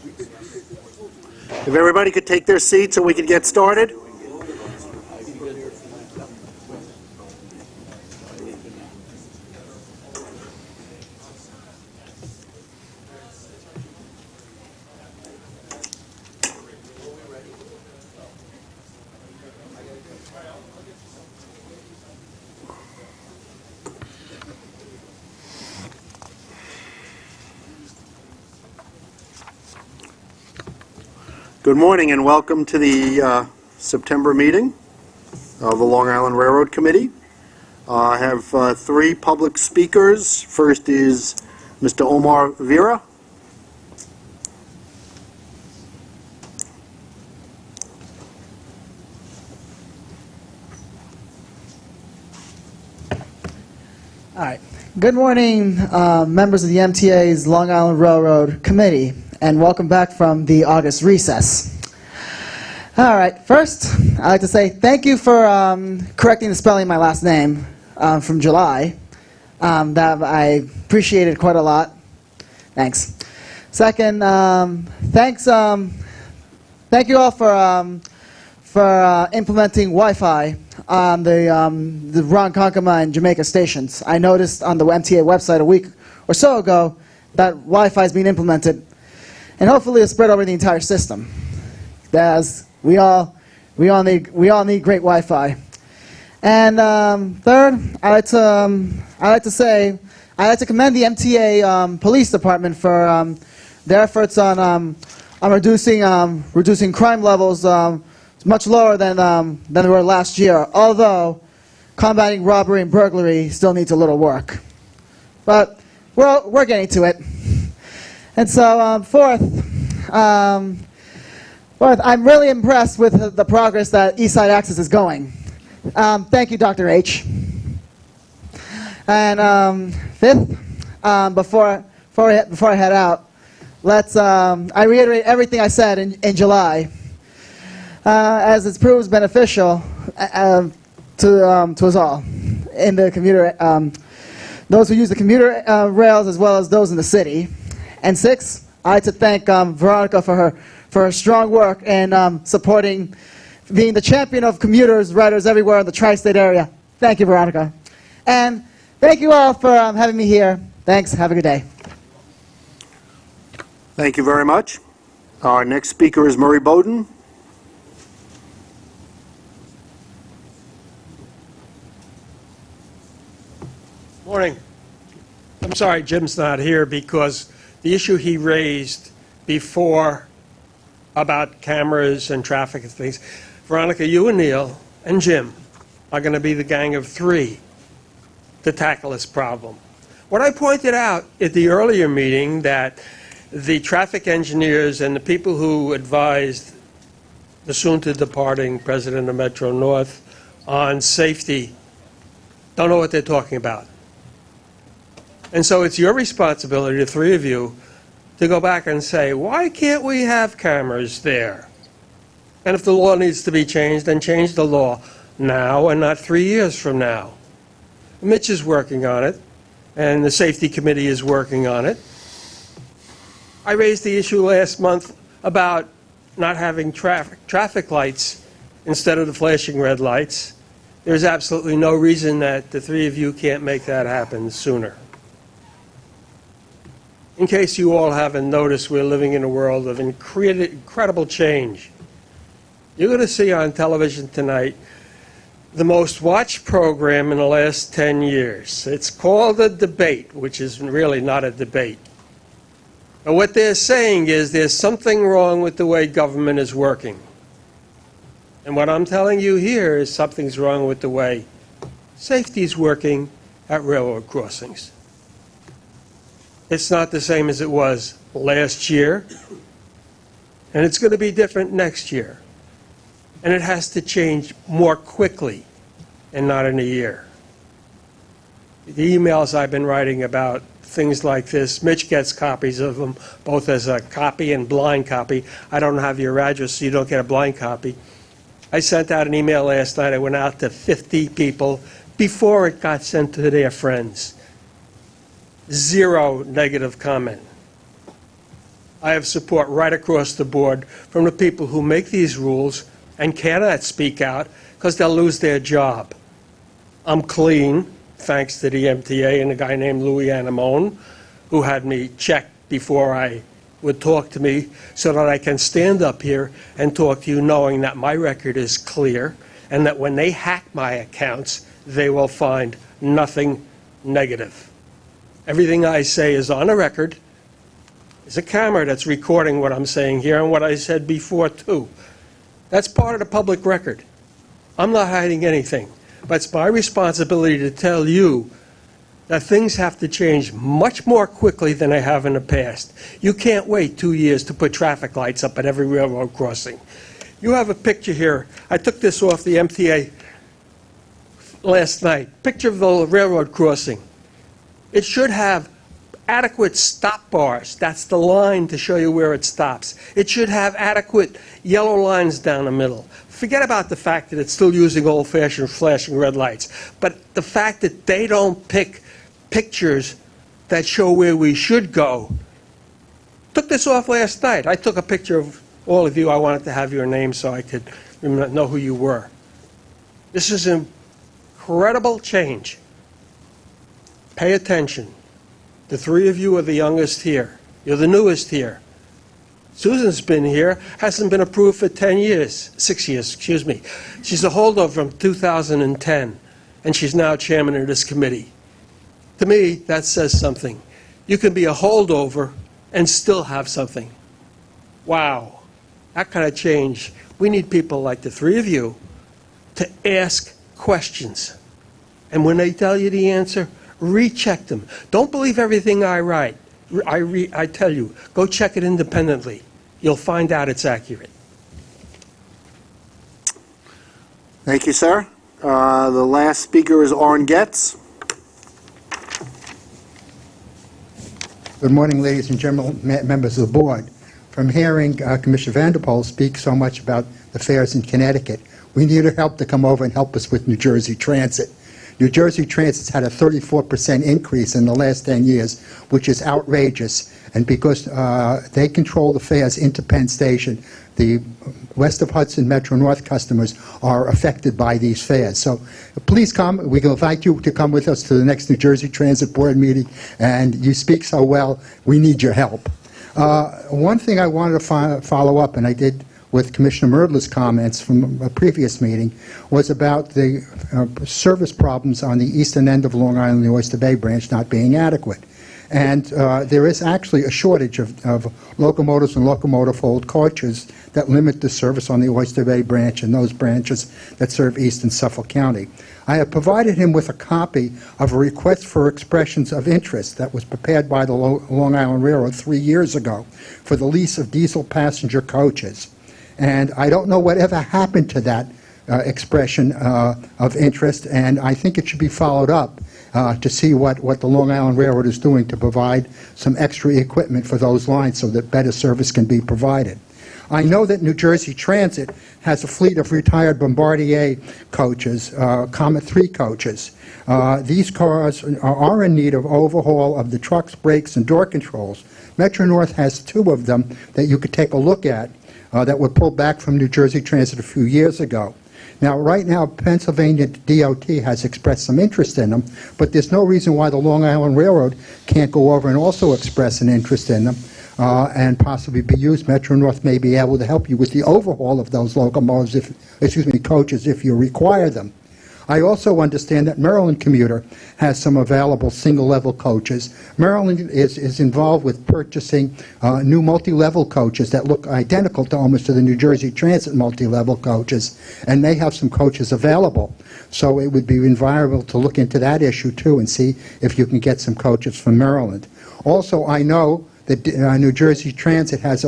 If everybody could take their seats and we could get started. Good morning and welcome to the September meeting of the Long Island Railroad Committee. I have three public speakers. First is Mr. Omar Vera. All right. Good morning, members of the MTA's Long Island Railroad Committee, and welcome back from the August recess. All right. First, I'd like to say thank you for correcting the spelling of my last name from July. That I appreciated quite a lot. Thanks. Second, thank you all for implementing Wi-Fi on the Ronkonkoma and Jamaica stations. I noticed on the MTA website a week or so ago that Wi-Fi is being implemented, and hopefully it'll spread over the entire system. As we all need great Wi-Fi. And third, I'd like to commend the MTA Police Department for their efforts on reducing crime levels. Much lower than they were last year, although combating robbery and burglary still needs a little work. But we're getting to it. And so fourth, I'm really impressed with the progress that Eastside Access is going. Thank you, Dr. H. And fifth, before I head out, I reiterate everything I said in July. As it proves beneficial to us all in the commuter, those who use the commuter rails as well as those in the city. And six, I'd like to thank Veronica for her strong work in supporting, being the champion of commuters, riders everywhere in the tri-state area. Thank you, Veronica. And thank you all for having me here. Thanks. Have a good day. Thank you very much. Our next speaker is Murray Bowden. Morning. I'm sorry Jim's not here because the issue he raised before about cameras and traffic and things, Veronica, you and Neil and Jim are going to be the gang of three to tackle this problem. What I pointed out at the earlier meeting, that the traffic engineers and the people who advised the soon-to-departing president of Metro North on safety don't know what they're talking about. And so it's your responsibility, the three of you, to go back and say, why can't we have cameras there? And if the law needs to be changed, then change the law now and not 3 years from now. Mitch is working on it, and the safety committee is working on it. I raised the issue last month about not having traffic lights instead of the flashing red lights. There's absolutely no reason that the three of you can't make that happen sooner. In case you all haven't noticed, we're living in a world of incredible change. You're going to see on television tonight the most watched program in the last 10 years. It's called a debate, which is really not a debate. But what they're saying is there's something wrong with the way government is working. And what I'm telling you here is something's wrong with the way safety is working at railroad crossings. It's not the same as it was last year, and it's going to be different next year. And it has to change more quickly and not in a year. The emails I've been writing about things like this, Mitch gets copies of them, both as a copy and blind copy. I don't have your address, so you don't get a blind copy. I sent out an email last night. I went out to 50 people before it got sent to their friends. Zero negative comment. I have support right across the board from the people who make these rules and cannot speak out because they'll lose their job. I'm clean, thanks to the MTA and a guy named Louis Anamone, who had me checked before I would talk to me so that I can stand up here and talk to you knowing that my record is clear and that when they hack my accounts, they will find nothing negative. Everything I say is on a record. There's a camera that's recording what I'm saying here and what I said before, too. That's part of the public record. I'm not hiding anything, but it's my responsibility to tell you that things have to change much more quickly than they have in the past. You can't wait 2 years to put traffic lights up at every railroad crossing. You have a picture here. I took this off the MTA last night. Picture of the railroad crossing. It should have adequate stop bars. That's the line to show you where it stops. It should have adequate yellow lines down the middle. Forget about the fact that it's still using old-fashioned flashing red lights. But the fact that they don't pick pictures that show where we should go. Took this off last night. I took a picture of all of you. I wanted to have your name so I could know who you were. This is an incredible change. Pay attention. The three of you are the youngest here. You're the newest here. Susan's been here, hasn't been approved for 10 years, 6 years, excuse me. She's a holdover from 2010, and she's now chairman of this committee. To me, that says something. You can be a holdover and still have something. Wow, that kind of change. We need people like the three of you to ask questions. And when they tell you the answer, recheck them. Don't believe everything I write. I tell you, go check it independently. You'll find out it's accurate. Thank you, sir. The last speaker is Orrin Getz. Good morning, ladies and gentlemen, members of the board. From hearing Commissioner Vanderpool speak so much about the fares in Connecticut, we need her help to come over and help us with New Jersey Transit. New Jersey Transit's had a 34% increase in the last 10 years, which is outrageous. And because they control the fares into Penn Station, the west of Hudson Metro North customers are affected by these fares. So please come. We can invite you to come with us to the next New Jersey Transit Board meeting. And you speak so well, we need your help. One thing I wanted to follow up, and I did with Commissioner Merdler's comments from a previous meeting, was about the service problems on the eastern end of Long Island, the Oyster Bay branch not being adequate. And there is actually a shortage of locomotives and locomotive-hold coaches that limit the service on the Oyster Bay branch and those branches that serve eastern Suffolk County. I have provided him with a copy of a request for expressions of interest that was prepared by the Long Island Railroad 3 years ago for the lease of diesel passenger coaches. And I don't know whatever happened to that expression of interest, and I think it should be followed up to see what the Long Island Railroad is doing to provide some extra equipment for those lines so that better service can be provided. I know that New Jersey Transit has a fleet of retired Bombardier coaches, Comet 3 coaches. These cars are in need of overhaul of the trucks, brakes, and door controls. Metro North has 2 of them that you could take a look at that were pulled back from New Jersey Transit a few years ago. Now, right now, Pennsylvania DOT has expressed some interest in them, but there's no reason why the Long Island Railroad can't go over and also express an interest in them and possibly be used. Metro North may be able to help you with the overhaul of those locomotives, coaches, if you require them. I also understand that Maryland Commuter has some available single-level coaches. Maryland is involved with purchasing new multi-level coaches that look identical to almost to the New Jersey Transit multi-level coaches, and they have some coaches available. So it would be environable to look into that issue too and see if you can get some coaches from Maryland. Also, I know that New Jersey Transit has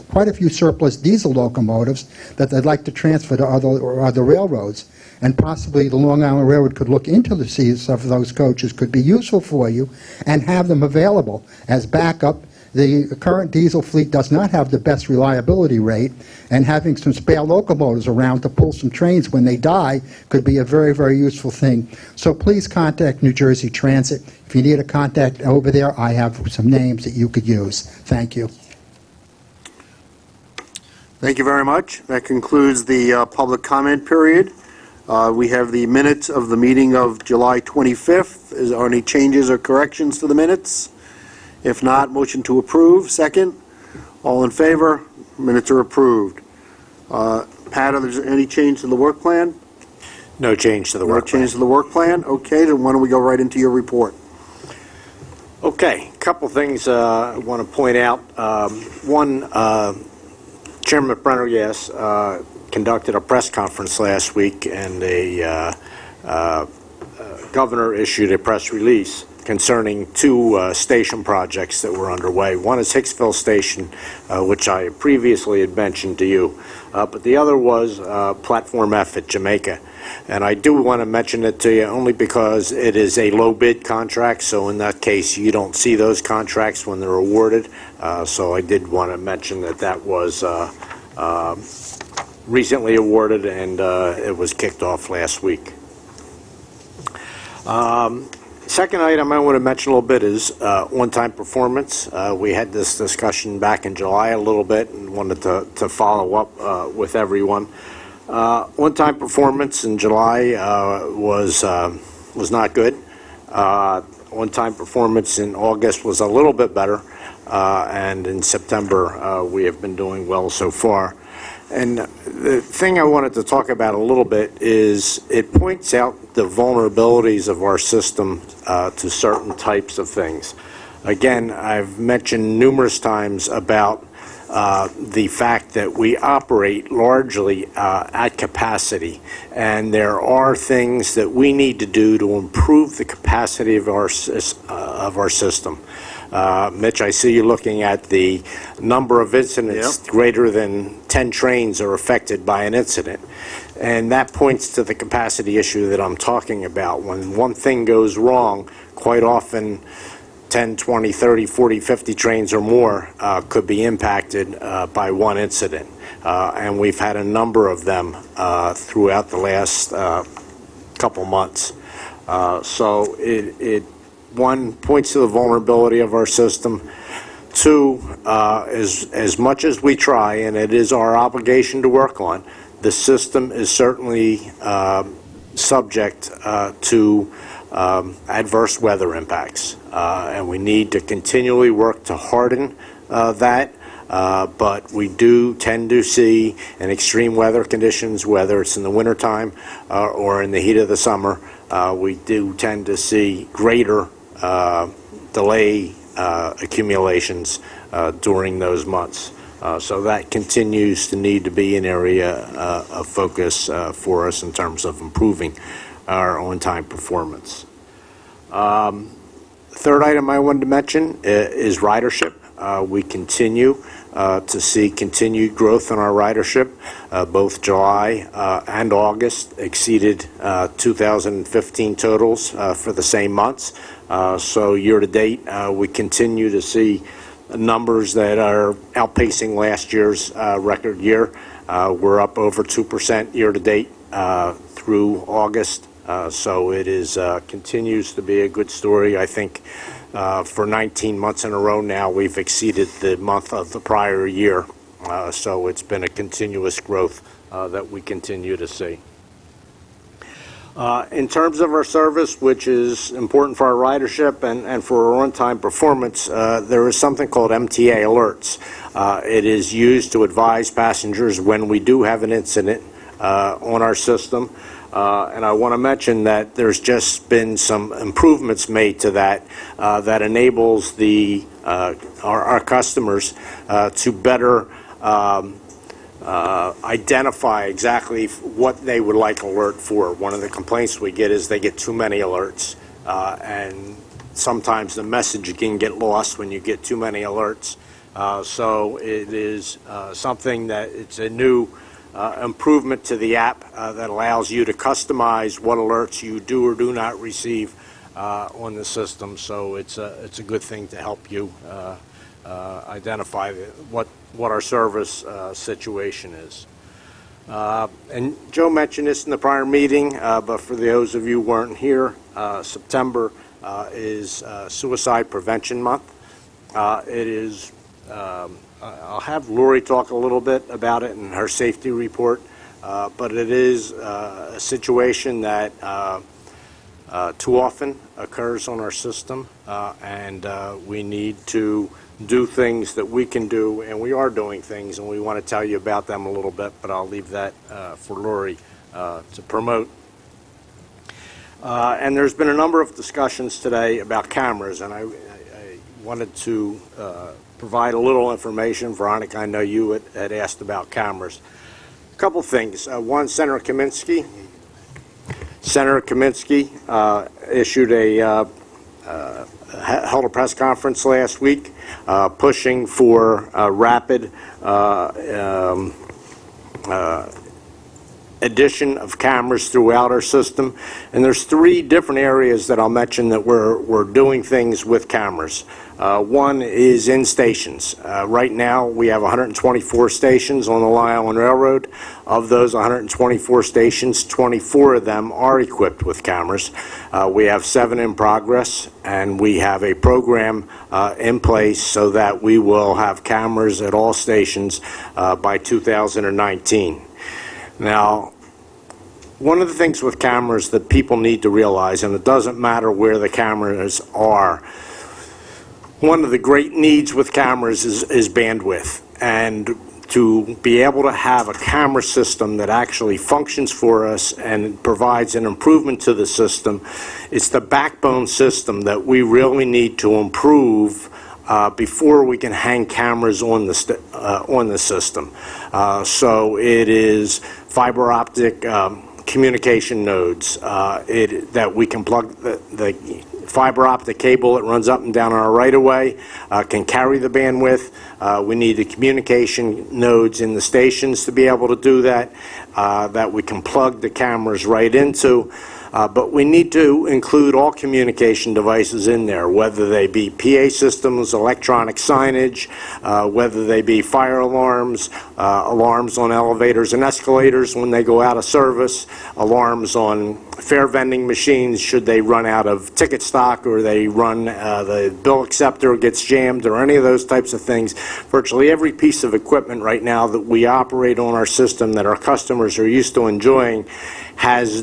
quite a few surplus diesel locomotives that they'd like to transfer to other railroads. And possibly the Long Island Railroad could look into the seats of those coaches, could be useful for you, and have them available as backup. The current diesel fleet does not have the best reliability rate, and having some spare locomotives around to pull some trains when they die could be a very, very useful thing. So please contact New Jersey Transit. If you need a contact over there, I have some names that you could use. Thank you. Thank you very much. That concludes the public comment period. We have the minutes of the meeting of July 25th. Is there any changes or corrections to the minutes? If not, motion to approve. Second. All in favor? Minutes are approved. Pat, is there any change to the work plan? No change to the No work plan. change to the work plan? Okay, then why don't we go right into your report? Okay, a couple things I want to point out. One, Chairman Brenner, conducted a press conference last week, and the governor issued a press release concerning two station projects that were underway. One is Hicksville Station, which I previously had mentioned to you, but the other was Platform F at Jamaica. And I do want to mention it to you only because it is a low bid contract, so in that case you don't see those contracts when they're awarded. So I did want to mention that that was recently awarded, and it was kicked off last week. Second item I want to mention a little bit is on-time performance. We had this discussion back in July a little bit and wanted to follow up with everyone. On-time performance in July was not good. On-time performance in August was a little bit better, and in September we have been doing well so far. And the thing I wanted to talk about a little bit is it points out the vulnerabilities of our system to certain types of things. Again, I've mentioned numerous times about the fact that we operate largely at capacity, and there are things that we need to do to improve the capacity of our system. Mitch, I see you looking at the number of incidents. Yep. Greater than 10 trains are affected by an incident. And that points to the capacity issue that I'm talking about. When one thing goes wrong, quite often 10, 20, 30, 40, 50 trains or more could be impacted by one incident. And we've had a number of them throughout the last couple months. So it one, points to the vulnerability of our system. Two, as much as we try, and it is our obligation to work on, the system is certainly subject to adverse weather impacts. And we need to continually work to harden that. But we do tend to see in extreme weather conditions, whether it's in the wintertime or in the heat of the summer, we do tend to see greater delay accumulations during those months. So that continues to need to be an area of focus for us in terms of improving our on-time performance. Third item I wanted to mention is ridership. We continue to see continued growth in our ridership. Both July and August exceeded 2015 totals for the same months. So year to date, we continue to see numbers that are outpacing last year's record year. We're up over 2% year to date through August. So it is continues to be a good story. I think for 19 months in a row now, we've exceeded the month of the prior year. So it's been a continuous growth that we continue to see. In terms of our service, which is important for our ridership and for our on-time performance, there is something called MTA alerts. It is used to advise passengers when we do have an incident on our system. And I want to mention that there's just been some improvements made to that that enables our customers to better identify exactly what they would like alert for. One of the complaints we get is they get too many alerts, and sometimes the message can get lost when you get too many alerts. So it is something that it's a new improvement to the app that allows you to customize what alerts you do or do not receive on the system. So it's a good thing to help you identify what our service situation is. And Joe mentioned this in the prior meeting, but for those of you who weren't here, September is Suicide Prevention Month. It is a I'll have Lori talk a little bit about it in her safety report, but it is a situation that too often occurs on our system, and we need to do things that we can do, and we are doing things, and we want to tell you about them a little bit, but I'll leave that for Lori to promote. And there's been a number of discussions today about cameras, and I wanted to provide a little information. Veronica, I know you had asked about cameras. A couple things. One, Senator Kaminsky issued held a press conference last week pushing for rapid addition of cameras throughout our system. And there's three different areas that I'll mention that we're doing things with cameras. One is in stations. Right now, we have 124 stations on the Long Island Railroad. Of those 124 stations, 24 of them are equipped with cameras. We have 7 in progress, and we have a program in place so that we will have cameras at all stations by 2019. Now, one of the things with cameras that people need to realize, and it doesn't matter where the cameras are, one of the great needs with cameras is bandwidth. And to be able to have a camera system that actually functions for us and provides an improvement to the system, it's the backbone system that we really need to improve before we can hang cameras on the system. So it is fiber optic communication nodes that we can plug the fiber optic cable that runs up and down our right-of-way, can carry the bandwidth. We need the communication nodes in the stations to be able to do that, that we can plug the cameras right into. But we need to include all communication devices in there, whether they be PA systems, electronic signage, whether they be fire alarms, alarms on elevators and escalators when they go out of service, alarms on fare vending machines should they run out of ticket stock or they run, the bill acceptor gets jammed or any of those types of things. Virtually every piece of equipment right now that we operate on our system that our customers are used to enjoying has a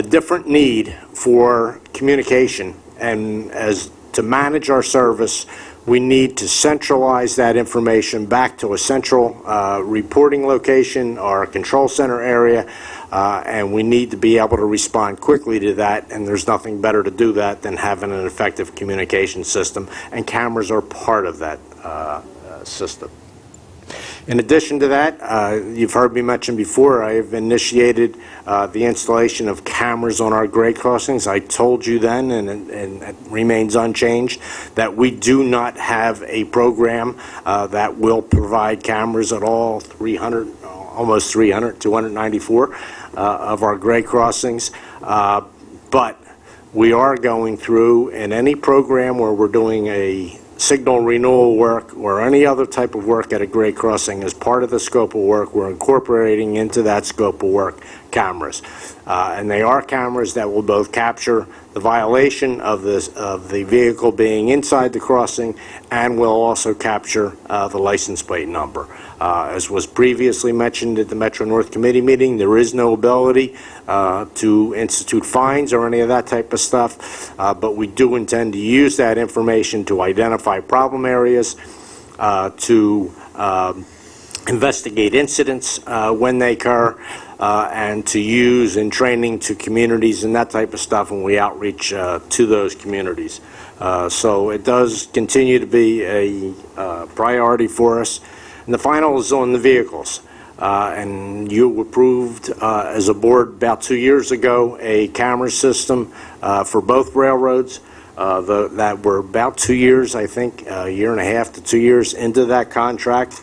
different need for communication, and as to manage our service, we need to centralize that information back to a central reporting location or a control center area, and we need to be able to respond quickly to that, and there's nothing better to do that than having an effective communication system, and cameras are part of that system. In addition to that, you've heard me mention before, I have initiated the installation of cameras on our grade crossings. I told you then, and it remains unchanged, that we do not have a program that will provide cameras at all 300, almost 300, 294 of our grade crossings. But we are going through, in any program where we're doing a signal renewal work or any other type of work at a grade crossing, as part of the scope of work, we're incorporating into that scope of work cameras. And they are cameras that will both capture the violation of the vehicle being inside the crossing and will also capture the license plate number. As was previously mentioned at the Metro North Committee meeting, there is no ability to institute fines or any of that type of stuff, but we do intend to use that information to identify problem areas, to investigate incidents when they occur, and to use in training to communities and that type of stuff when we outreach to those communities. So it does continue to be a priority for us. And the final is on the vehicles. And you approved as a board about 2 years ago a camera system for both railroads that were about 2 years, I think, a year and a half to 2 years into that contract.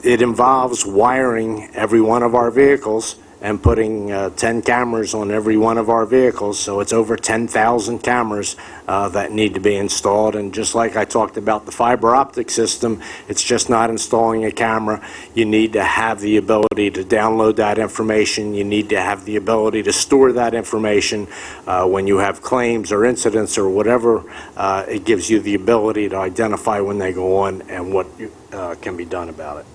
It involves wiring every one of our vehicles and putting 10 cameras on every one of our vehicles, so it's over 10,000 cameras that need to be installed. And just like I talked about the fiber optic system, it's just not installing a camera. You need to have the ability to download that information. You need to have the ability to store that information. When you have claims or incidents or whatever, it gives you the ability to identify when they go on and what can be done about it.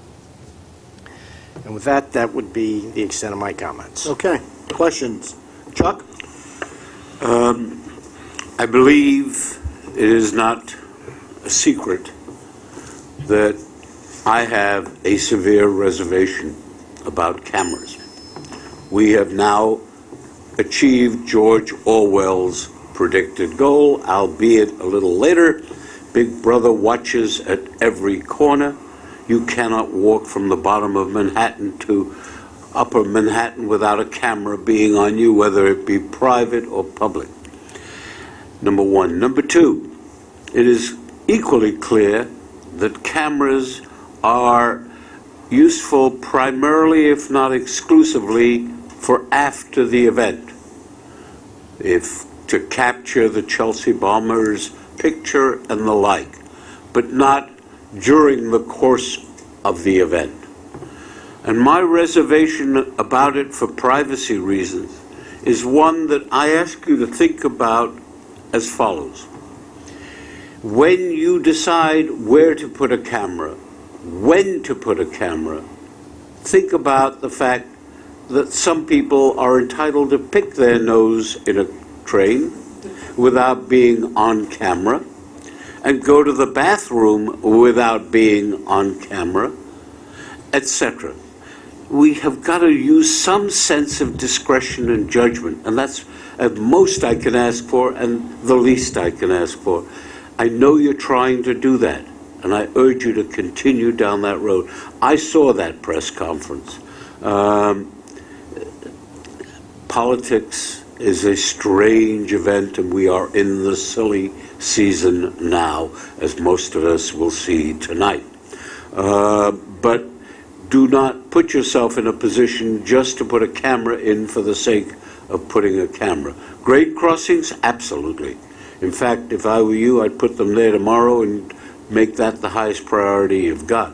And with that, that would be the extent of my comments. Okay, questions? Chuck? I believe it is not a secret that I have a severe reservation about cameras. We have now achieved George Orwell's predicted goal, albeit a little later. Big Brother watches at every corner. You cannot walk from the bottom of Manhattan to upper Manhattan without a camera being on you, whether it be private or public. Number one. Number two, it is equally clear that cameras are useful primarily, if not exclusively, for after the event. If to capture the Chelsea Bombers picture and the like, but not during the course of the event. And my reservation about it for privacy reasons is one that I ask you to think about as follows. When you decide where to put a camera, when to put a camera, think about the fact that some people are entitled to pick their nose in a train without being on camera, and go to the bathroom without being on camera, etc. We have got to use some sense of discretion and judgment, and that's at most I can ask for and the least I can ask for. I know you're trying to do that, and I urge you to continue down that road. I saw that press conference. Politics is a strange event, and we are in the silly season now, as most of us will see tonight. But do not put yourself in a position just to put a camera in for the sake of putting a camera. Grade crossings? Absolutely. In fact, if I were you, I'd put them there tomorrow and make that the highest priority you've got.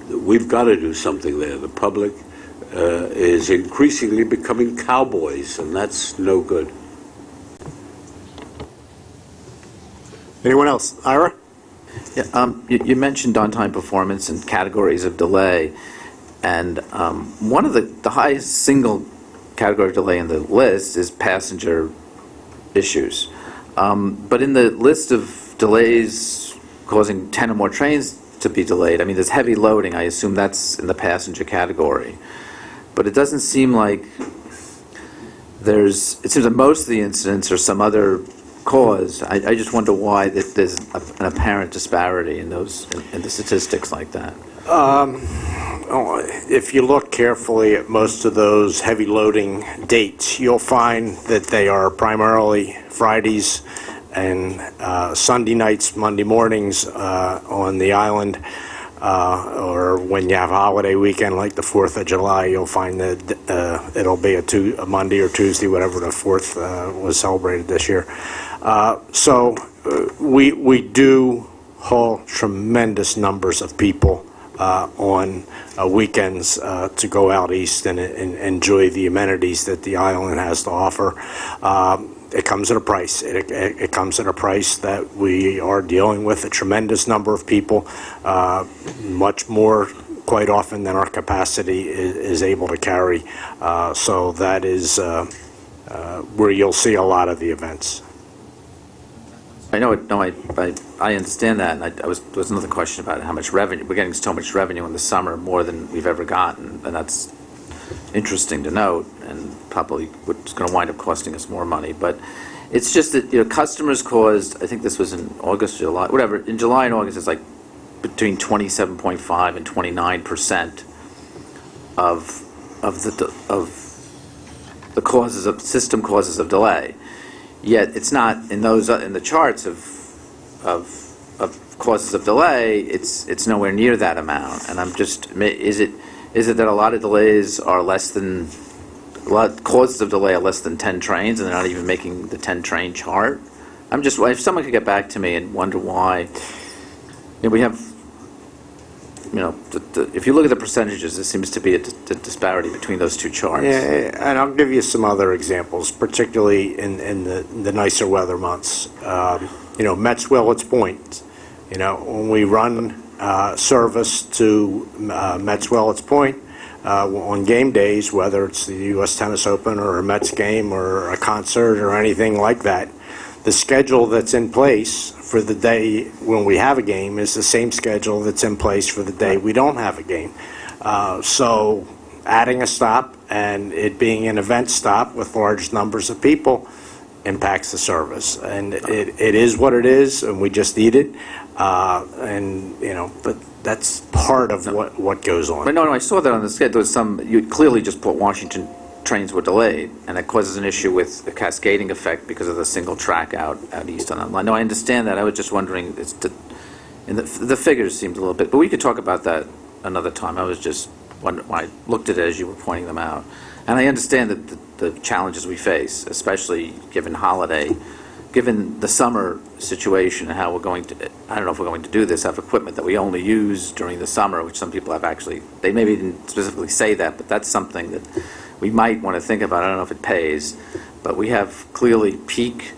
We've got to do something there. The public is increasingly becoming cowboys, and that's no good. Anyone else? Ira? Yeah, you mentioned on-time performance and categories of delay, and one of the highest single category of delay in the list is passenger issues. But in the list of delays causing 10 or more trains to be delayed, I mean, there's heavy loading. I assume that's in the passenger category. But it doesn't seem like it seems that most of the incidents are some other cause. I just wonder why there's an apparent disparity in the statistics like that. If you look carefully at most of those heavy loading dates, you'll find that they are primarily Fridays and Sunday nights, Monday mornings on the island, or when you have a holiday weekend like the 4th of July, you'll find that it'll be a Monday or Tuesday, whatever the 4th was celebrated this year. So we do haul tremendous numbers of people on weekends to go out east and enjoy the amenities that the island has to offer. It comes at a price. It comes at a price that we are dealing with a tremendous number of people, much more quite often than our capacity is able to carry. So that is where you'll see a lot of the events. I know it. No, I understand that. And there was another question about how much revenue. We're getting so much revenue in the summer, more than we've ever gotten, and that's interesting to note, and probably what's going to wind up costing us more money. But it's just that customers caused. I think this was in August, July, whatever. In July and August, it's like between 27.5% and 29% of the causes of system causes of delay. Yet it's not in the charts of causes of delay. It's nowhere near that amount. And I'm just, is is it that a lot of delays are less than, a lot of causes of delay are less than 10 trains, and they're not even making the 10-train chart? I'm just, if someone could get back to me and wonder why, we have, if you look at the percentages, there seems to be a disparity between those two charts. Yeah, and I'll give you some other examples, particularly in the nicer weather months. Mets Willets Point, when we run service to Mets Willets Point on game days, whether it's the U.S. Tennis Open or a Mets game or a concert or anything like that, the schedule that's in place for the day when we have a game is the same schedule that's in place for the day we don't have a game. So adding a stop and it being an event stop with large numbers of people impacts the service. And it is what it is, and we just need it. But that's part of what goes on. But no, I saw that on the schedule. You clearly just put Washington trains were delayed, and that causes an issue with the cascading effect because of the single track out east on that line. No, I understand that. I was just wondering, the figures seemed a little bit, but we could talk about that another time. I was just wondering, I looked at it as you were pointing them out. And I understand that the challenges we face, especially given the summer situation and how we're going to, I don't know if we're going to do this, have equipment that we only use during the summer, which some people have actually, they maybe didn't specifically say that, but that's something that we might want to think about. I don't know if it pays, but we have clearly peak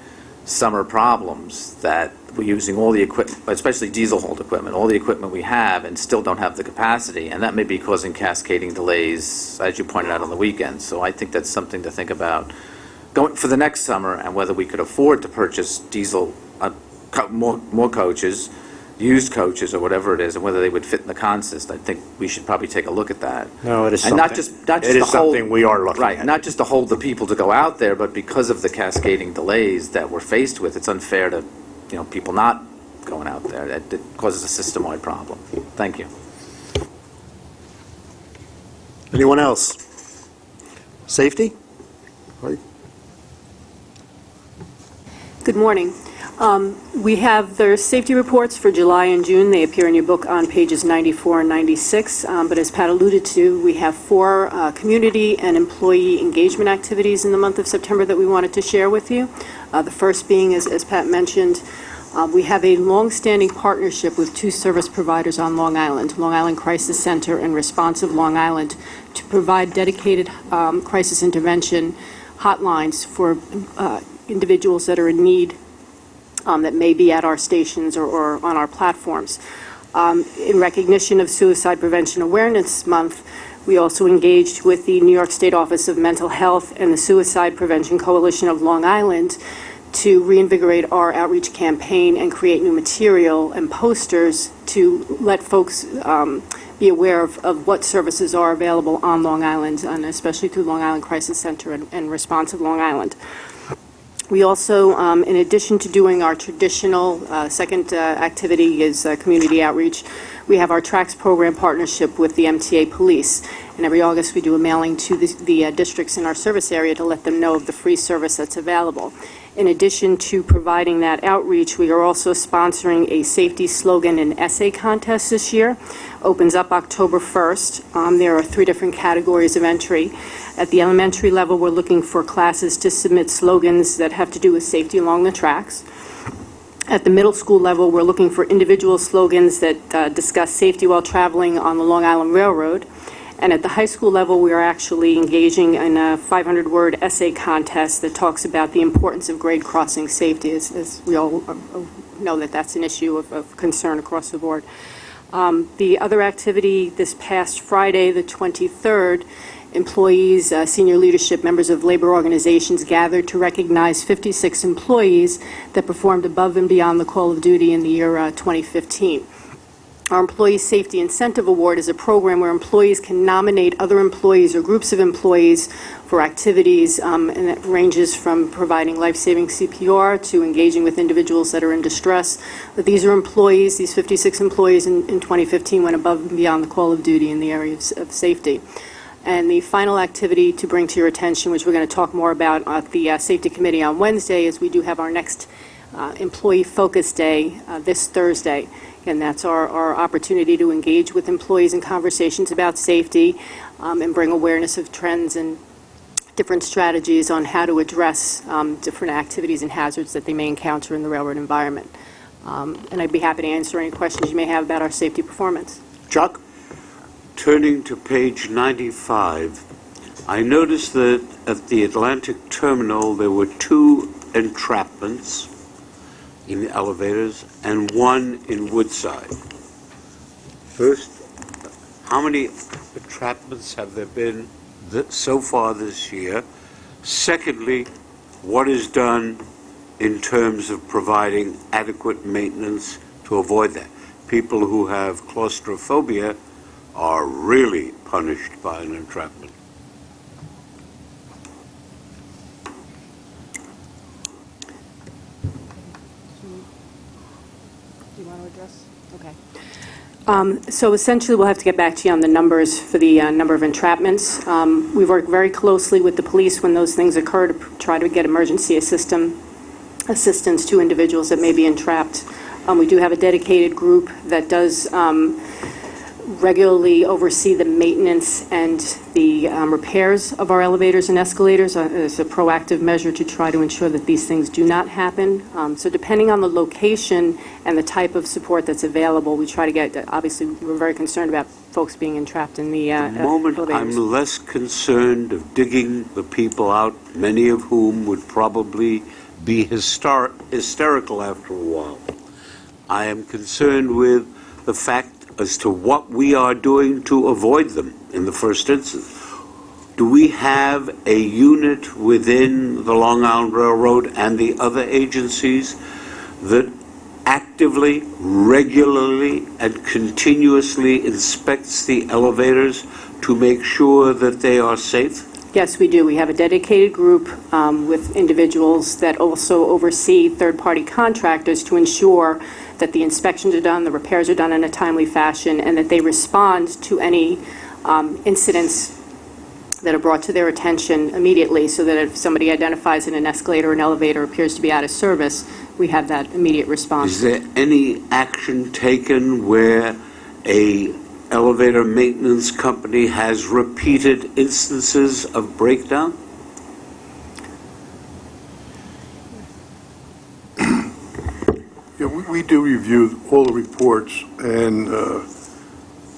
summer problems that we're using all the equipment, especially diesel hold equipment, all the equipment we have, and still don't have the capacity, and that may be causing cascading delays, as you pointed out, on the weekends. So I think that's something to think about going for the next summer, and whether we could afford to purchase diesel, more coaches, used coaches, or whatever it is, and whether they would fit in the consist. I think we should probably take a look at that. No, it is and something. Not just it is to hold, something we are looking right, at. not just to hold the people to go out there, but because of the cascading delays that we're faced with, it's unfair to people not going out there. It causes a system-wide problem. Thank you. Anyone else? Safety? Right. Good morning. We have the safety reports for July and June. They appear in your book on pages 94 and 96. But as Pat alluded to, we have 4 community and employee engagement activities in the month of September that we wanted to share with you. The first being, as Pat mentioned, we have a long-standing partnership with 2 service providers on Long Island Crisis Center and Responsive Long Island, to provide dedicated crisis intervention hotlines for individuals that are in need that may be at our stations or on our platforms. In recognition of Suicide Prevention Awareness Month, we also engaged with the New York State Office of Mental Health and the Suicide Prevention Coalition of Long Island to reinvigorate our outreach campaign and create new material and posters to let folks be aware of what services are available on Long Island, and especially through Long Island Crisis Center and Responsive Long Island. We also, in addition to doing our traditional second activity is community outreach, we have our TRACS program partnership with the MTA Police. And every August we do a mailing to the districts in our service area to let them know of the free service that's available. In addition to providing that outreach, we are also sponsoring a safety slogan and essay contest this year. Opens up October 1st. There are 3 different categories of entry. At the elementary level, we're looking for classes to submit slogans that have to do with safety along the tracks. At the middle school level, we're looking for individual slogans that discuss safety while traveling on the Long Island Railroad. And at the high school level, we are actually engaging in a 500-word essay contest that talks about the importance of grade crossing safety, as we all know that that's an issue of concern across the board. The other activity this past Friday, the 23rd, employees, senior leadership, members of labor organizations gathered to recognize 56 employees that performed above and beyond the call of duty in the year 2015. Our Employee Safety Incentive Award is a program where employees can nominate other employees or groups of employees for activities, and it ranges from providing life-saving CPR to engaging with individuals that are in distress. But these are employees, these 56 employees in 2015 went above and beyond the call of duty in the area of safety. And the final activity to bring to your attention, which we're going to talk more about at the Safety Committee on Wednesday, is we do have our next Employee Focus Day this Thursday. and that's our opportunity to engage with employees in conversations about safety and bring awareness of trends and different strategies on how to address different activities and hazards that they may encounter in the railroad environment. And I'd be happy to answer any questions you may have about our safety performance. Chuck? Turning to page 95, I noticed that at the Atlantic Terminal there were 2 entrapments in the elevators and 1 in Woodside. First, how many entrapments have there been so far this year? Secondly, what is done in terms of providing adequate maintenance to avoid that? People who have claustrophobia are really punished by an entrapment. Do you want to address? Okay. So essentially, we'll have to get back to you on the numbers for the number of entrapments. We've worked very closely with the police when those things occur to try to get emergency assistance to individuals that may be entrapped. We do have a dedicated group that does regularly oversee the maintenance and the repairs of our elevators and escalators as a proactive measure to try to ensure that these things do not happen. So depending on the location and the type of support that's available, we try to get, obviously, we're very concerned about folks being entrapped in the At the moment, elevators. I'm less concerned of digging the people out, many of whom would probably be hysterical after a while. I am concerned with the fact as to what we are doing to avoid them in the first instance. Do we have a unit within the Long Island Railroad and the other agencies that actively, regularly, and continuously inspects the elevators to make sure that they are safe? Yes, we do. We have a dedicated group with individuals that also oversee third-party contractors to ensure that the inspections are done, the repairs are done in a timely fashion, and that they respond to any incidents that are brought to their attention immediately, so that if somebody identifies that an escalator or an elevator appears to be out of service, we have that immediate response. Is there any action taken where a elevator maintenance company has repeated instances of breakdown? Yeah, we do review all the reports and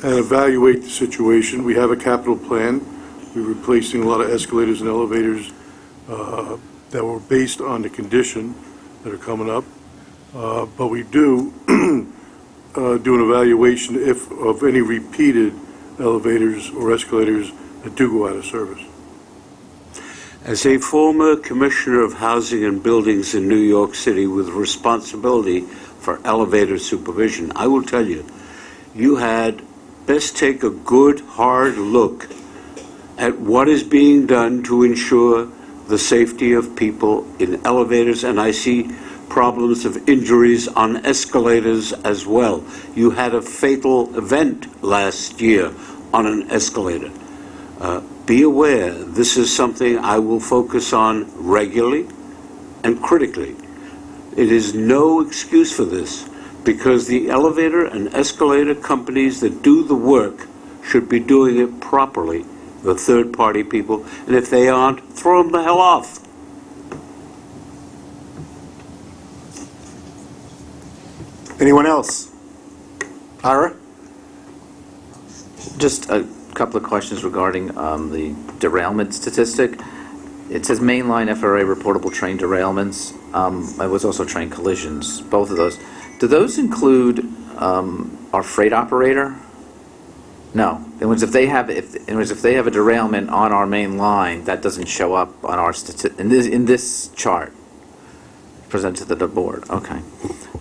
evaluate the situation. We have a capital plan. We're replacing a lot of escalators and elevators that were based on the condition that are coming up. But we do do an evaluation of any repeated elevators or escalators that do go out of service. As a former Commissioner of Housing and Buildings in New York City with responsibility for elevator supervision, I will tell you, you had best take a good, hard look at what is being done to ensure the safety of people in elevators, and I see problems of injuries on escalators as well. You had a fatal event last year on an escalator. Be aware, this is something I will focus on regularly and critically. It is no excuse for this, because the elevator and escalator companies that do the work should be doing it properly, the third-party people, and if they aren't, throw them the hell off. Anyone else? Ira? Just a couple of questions regarding the derailment statistic. It says mainline FRA reportable train derailments. I was also train collisions, both of those. Do those include our freight operator? No. In other words, if they have a derailment on our main line, that doesn't show up on our in this chart presented to the board. Okay.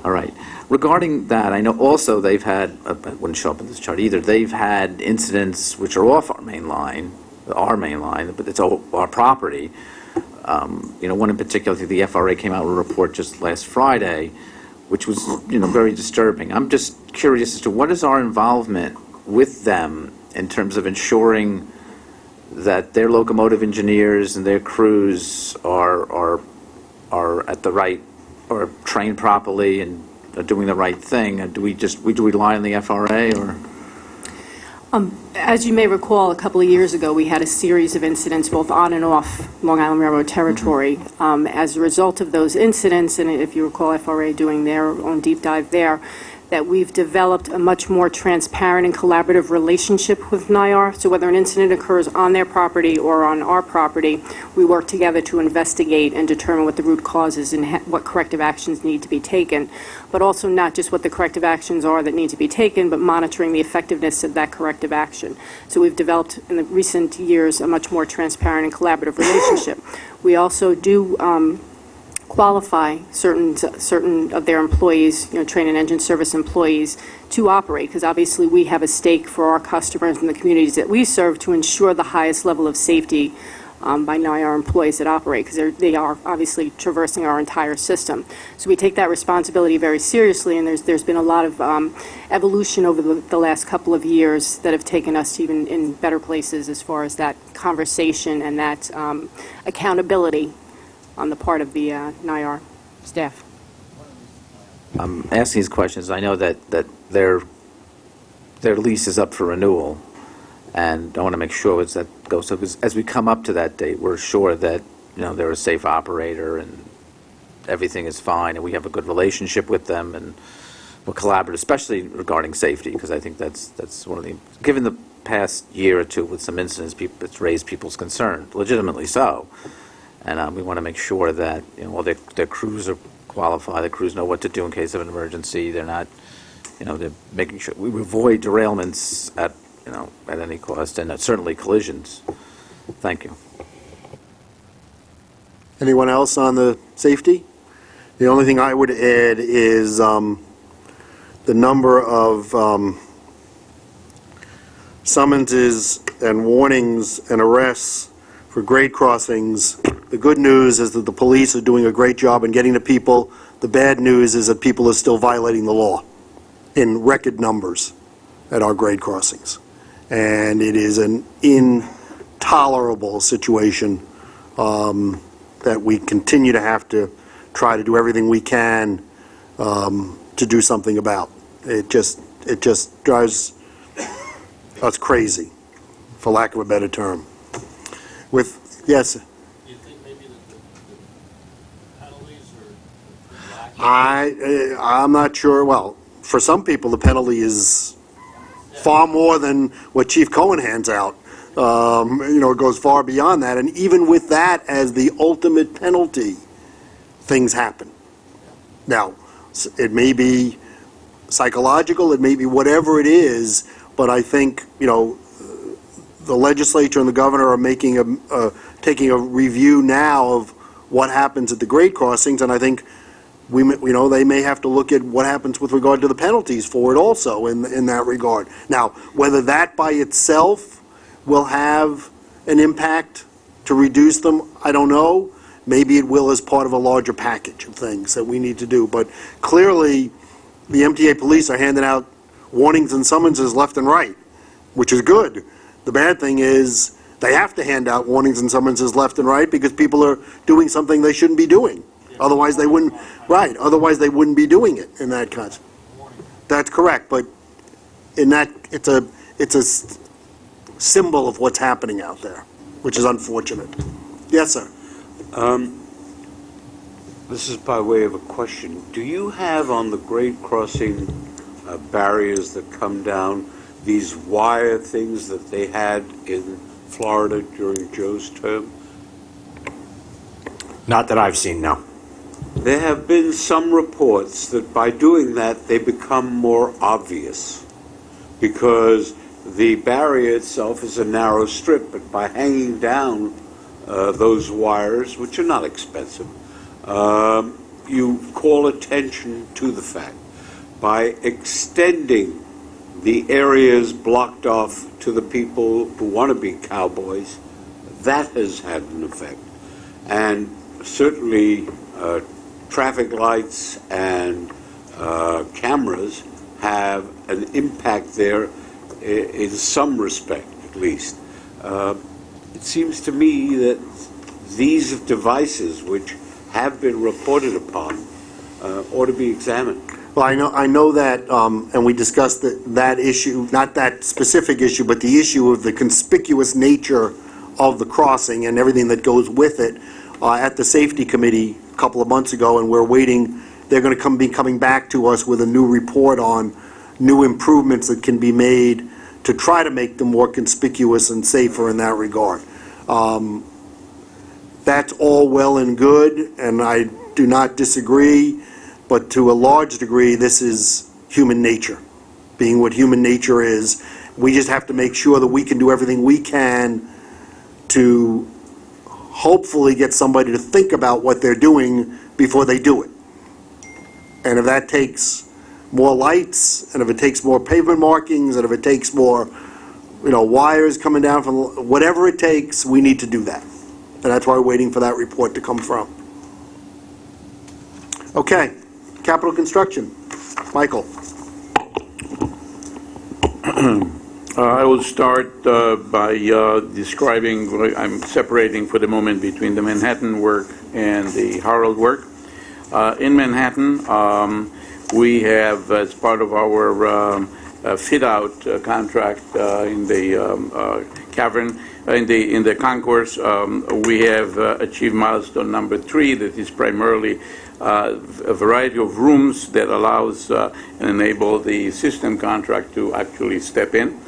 All right. Regarding that, I know also they've had, it wouldn't show up in this chart either, they've had incidents which are off our main line, but it's our property. One in particular, I think the FRA came out with a report just last Friday, which was, very disturbing. I'm just curious as to what is our involvement with them in terms of ensuring that their locomotive engineers and their crews are at the right, or trained properly and are doing the right thing? Do we rely on the FRA, or? As you may recall, a couple of years ago, we had a series of incidents both on and off Long Island Railroad territory. As a result of those incidents, and if you recall FRA doing their own deep dive there, that we've developed a much more transparent and collaborative relationship with LIRR. So whether an incident occurs on their property or on our property, we work together to investigate and determine what the root cause is and what corrective actions need to be taken. But also not just what the corrective actions are that need to be taken, but monitoring the effectiveness of that corrective action. So we've developed in the recent years a much more transparent and collaborative relationship. We also do qualify certain of their employees, train and engine service employees, to operate, because obviously we have a stake for our customers and the communities that we serve to ensure the highest level of safety by NIR employees that operate, because they are obviously traversing our entire system. So we take that responsibility very seriously, and there's been a lot of evolution over the last couple of years that have taken us to even in better places as far as that conversation and that accountability on the part of the NIR staff. I'm asking these questions. I know that their lease is up for renewal, and I want to make sure that goes. So as we come up to that date, we're sure that they're a safe operator and everything is fine, and we have a good relationship with them, and we're collaborative, especially regarding safety, because I think that's one of the. Given the past year or two with some incidents, it's raised people's concern, legitimately so. And we want to make sure that their crews are qualified. The crews know what to do in case of an emergency. They're not, they're making sure we avoid derailments at any cost, and certainly collisions. Thank you. Anyone else on the safety? The only thing I would add is the number of summonses and warnings and arrests for grade crossings. The good news is that the police are doing a great job in getting to people. The bad news is that people are still violating the law in record numbers at our grade crossings. And it is an intolerable situation that we continue to have to try to do everything we can to do something about. It just drives us crazy, for lack of a better term. Yes? Do you think maybe the penalties are lacking? I'm not sure. Well, for some people, the penalty is far more than what Chief Cohen hands out. It goes far beyond that. And even with that as the ultimate penalty, things happen. Now, it may be psychological, it may be whatever it is, but I think, the legislature and the governor are making taking a review now of what happens at the grade crossings, and I think they may have to look at what happens with regard to the penalties for it also in that regard. Now, whether that by itself will have an impact to reduce them, I don't know. Maybe it will as part of a larger package of things that we need to do. But clearly, the MTA police are handing out warnings and summonses left and right, which is good. The bad thing is they have to hand out warnings and summonses left and right because people are doing something they shouldn't be doing. Otherwise they wouldn't, right, otherwise they wouldn't be doing it in that case. That's correct, but in that, it's a symbol of what's happening out there, which is unfortunate. Yes, sir. This is by way of a question. Do you have on the grade crossing barriers that come down these wire things that they had in Florida during Joe's term? Not that I've seen, no. There have been some reports that by doing that, they become more obvious because the barrier itself is a narrow strip, but by hanging down those wires, which are not expensive, you call attention to the fact. By extending the areas blocked off to the people who want to be cowboys, that has had an effect. And certainly traffic lights and cameras have an impact there in some respect, at least. It seems to me that these devices, which have been reported upon, ought to be examined. Well, I know that, and we discussed that issue, not that specific issue, but the issue of the conspicuous nature of the crossing and everything that goes with it at the Safety Committee a couple of months ago, and we're waiting. They're going to be coming back to us with a new report on new improvements that can be made to try to make them more conspicuous and safer in that regard. That's all well and good, and I do not disagree, but to a large degree, this is human nature. Being what human nature is, we just have to make sure that we can do everything we can to hopefully get somebody to think about what they're doing before they do it. And if that takes more lights, and if it takes more pavement markings, and if it takes more, wires coming down from, whatever it takes, we need to do that. And that's why we're waiting for that report to come from. Okay, capital construction. Michael. I will start by describing, I'm separating for the moment between the Manhattan work and the Harold work. In Manhattan, we have, as part of our fit-out contract in the cavern, in the concourse, we have achieved milestone number 3, that is primarily a variety of rooms that allows and enable the system contract to actually step in.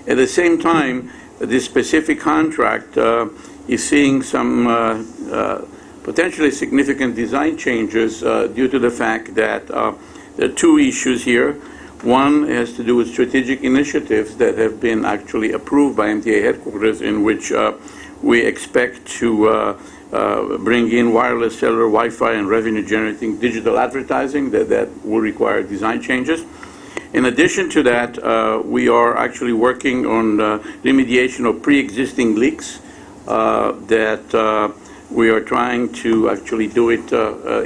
At the same time, this specific contract is seeing some potentially significant design changes due to the fact that there are 2 issues here. One has to do with strategic initiatives that have been actually approved by MTA headquarters, in which we expect to bring in wireless, cellular, Wi-Fi, and revenue-generating digital advertising that will require design changes. In addition to that, we are actually working on remediation of pre-existing leaks that we are trying to actually do it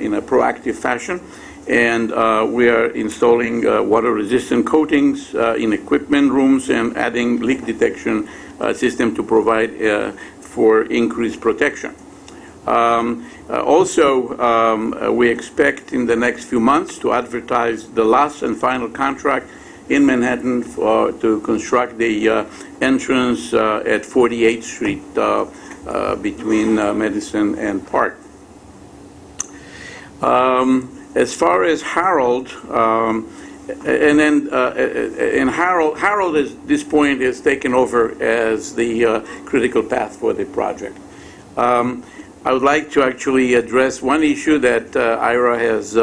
in a proactive fashion. And we are installing water-resistant coatings in equipment rooms and adding leak detection system to provide for increased protection. Also, we expect in the next few months to advertise the last and final contract in Manhattan to construct the entrance at 48th Street between Madison and Park. As far as Harold, Harold at this point is taken over as the critical path for the project. I would like to actually address one issue that Ira has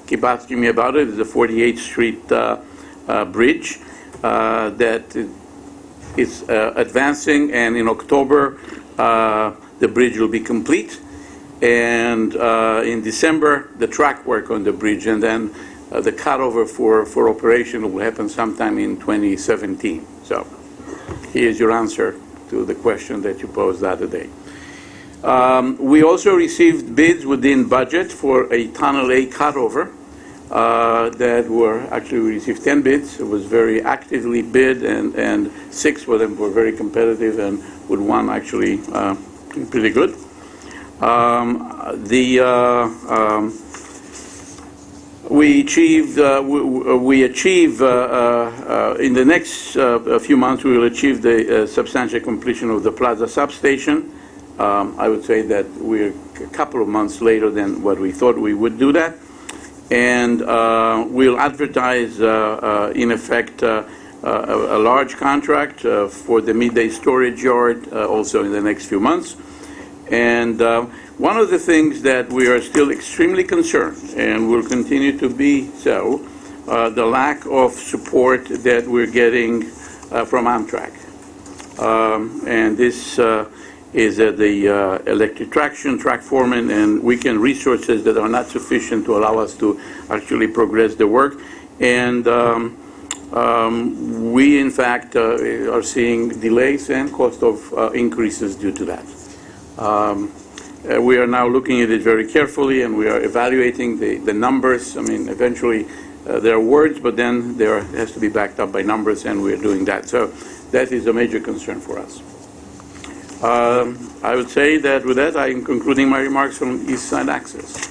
keep asking me about. It is the 48th Street bridge that is advancing, and in October the bridge will be complete. And in December, the track work on the bridge, and then the cutover for operation will happen sometime in 2017. So here's your answer to the question that you posed the other day. We also received bids within budget for a Tunnel A cutover that were, actually we received 10 bids. It was very actively bid, and 6 of them were very competitive, and with one actually pretty good. We achieve in the next few months we will achieve the substantial completion of the Plaza substation. I would say that we're a couple of months later than what we thought we would do that, and we'll advertise in effect a large contract for the midday storage yard also in the next few months. And one of the things that we are still extremely concerned, and will continue to be so, the lack of support that we're getting from Amtrak. And this is at the electric traction, track foreman, and weekend resources that are not sufficient to allow us to actually progress the work. And we, in fact, are seeing delays and cost of increases due to that. We are now looking at it very carefully, and we are evaluating the numbers. I mean, eventually there are words, but then there has to be backed up by numbers, and we are doing that. So that is a major concern for us. I would say that with that, I am concluding my remarks on East Side Access.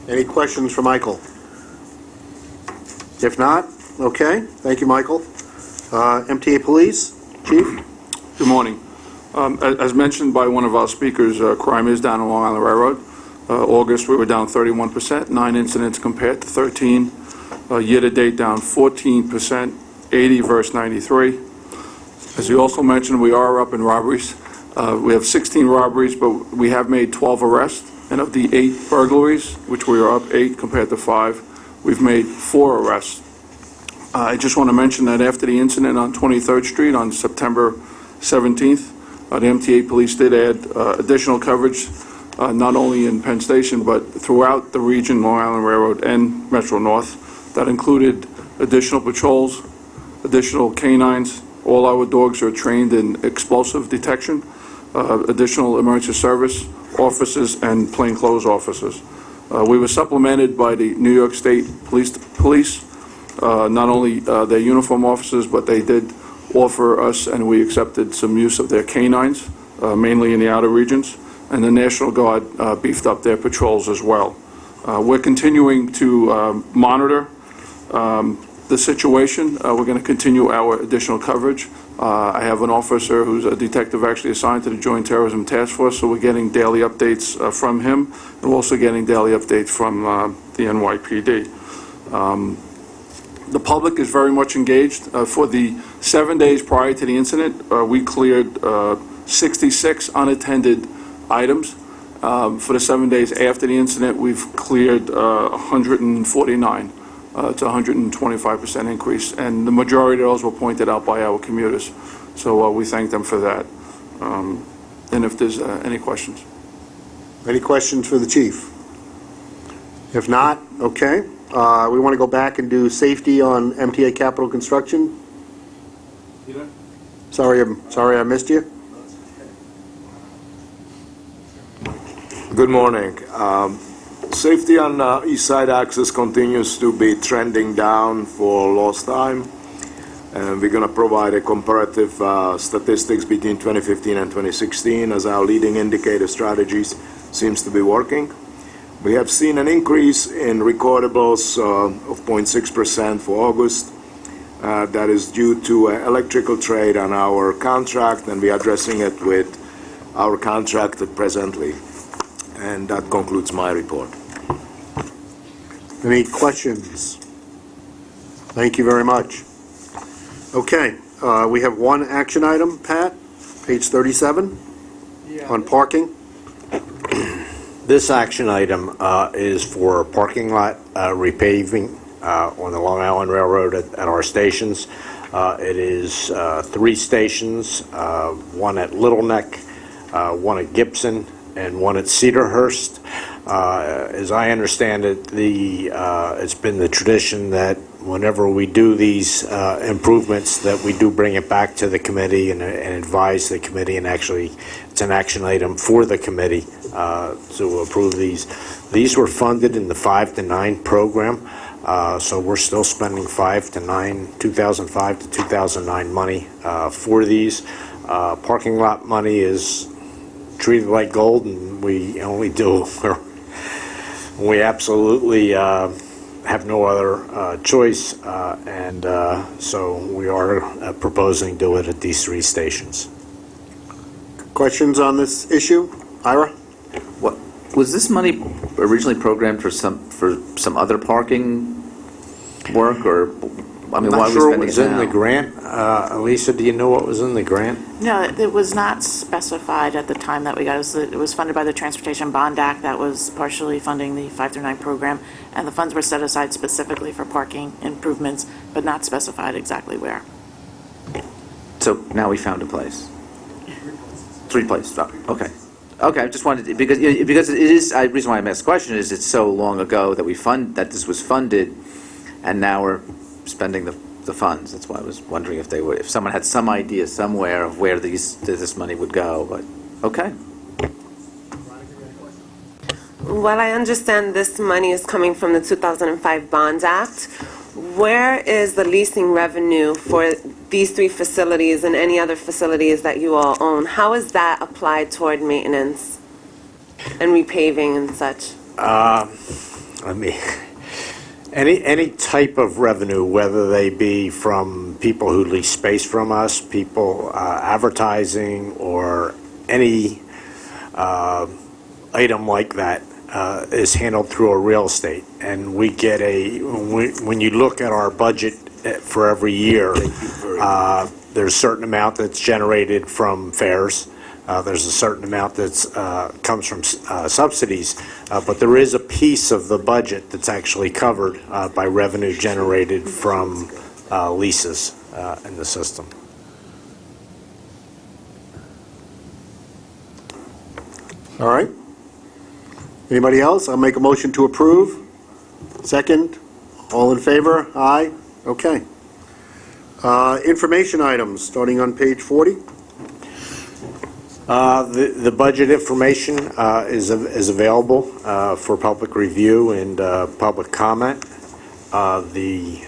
Any questions for Michael? If not, okay. Thank you, Michael. MTA Police, Chief? Good morning. As mentioned by one of our speakers, crime is down on Long Island Railroad. August, we were down 31%, 9 incidents compared to 13. Year-to-date, down 14%, 80 versus 93. As you also mentioned, we are up in robberies. We have 16 robberies, but we have made 12 arrests. And of the 8 burglaries, which we are up 8 compared to 5, we've made 4 arrests. I just want to mention that after the incident on 23rd Street on September 17th, the MTA Police did add additional coverage, not only in Penn Station, but throughout the region, Long Island Railroad and Metro North. That included additional patrols, additional canines. All our dogs are trained in explosive detection, additional emergency service officers, and plainclothes officers. We were supplemented by the New York State Police, not only their uniform officers, but they did offer us, and we accepted some use of their canines, mainly in the outer regions, and the National Guard beefed up their patrols as well. We're continuing to monitor the situation. We're going to continue our additional coverage. I have an officer who's a detective actually assigned to the Joint Terrorism Task Force, so we're getting daily updates from him, and we're also getting daily updates from the NYPD. The public is very much engaged. For the 7 days prior to the incident, we cleared 66 unattended items. For the 7 days after the incident, we've cleared 149. It's a 125% increase, and the majority of those were pointed out by our commuters. So we thank them for that. And if there's any questions. Any questions for the chief? If not, okay. We want to go back and do safety on MTA Capital Construction. Sorry I missed you. Good morning. Safety on East Side Access continues to be trending down for lost time. And we're going to provide a comparative statistics between 2015 and 2016 as our leading indicator strategies seems to be working. We have seen an increase in recordables of 0.6% for August. That is due to electrical trade on our contract, and we are addressing it with our contracted presently. And that concludes my report. Any questions? Thank you very much. Okay, we have one action item, Pat, page 37, on parking. This action item is for parking lot repaving on the Long Island Railroad at our stations. It is 3 stations, one at Little Neck, one at Gibson, and one at Cedarhurst. As I understand it, it's been the tradition that whenever we do these improvements, that we do bring it back to the committee and advise the committee, and actually it's an action item for the committee to approve these. These were funded in the 5 to 9 program, so we're still spending 2005 to 2009 money for these. Parking lot money is treated like gold, and we only do we absolutely have no other choice, and so we are proposing to do it at these 3 stations. Questions on this issue? Ira? What was this money originally programmed for some other parking work, or I mean, why are we spending it now? In the grant. Lisa, do you know what was in the grant? No, it was not specified at the time that we got it. It was funded by the Transportation Bond Act that was partially funding the 5 through 9 program, and the funds were set aside specifically for parking improvements, but not specified exactly where. So now we found a place. 3 places. Oh, okay. Okay, I just wanted to, because it is, the reason why I'm asking the question is it's so long ago that this was funded, and now we're spending the funds. That's why I was wondering if someone had some idea somewhere of where this money would go, but okay. Well, I understand this money is coming from the 2005 Bonds Act. Where is the leasing revenue for these 3 facilities and any other facilities that you all own? How is that applied toward maintenance and repaving and such? Any type of revenue, whether they be from people who lease space from us, people advertising, or any item like that, is handled through a real estate. And we get when you look at our budget for every year, there's a certain amount that's generated from fares. There's a certain amount that's comes from subsidies, but there is a piece of the budget that's actually covered by revenue generated from leases in the system. All right. Anybody else? I'll make a motion to approve. Second. All in favor? Aye. Okay. Information items, starting on page 40. The budget information is available for public review and public comment. The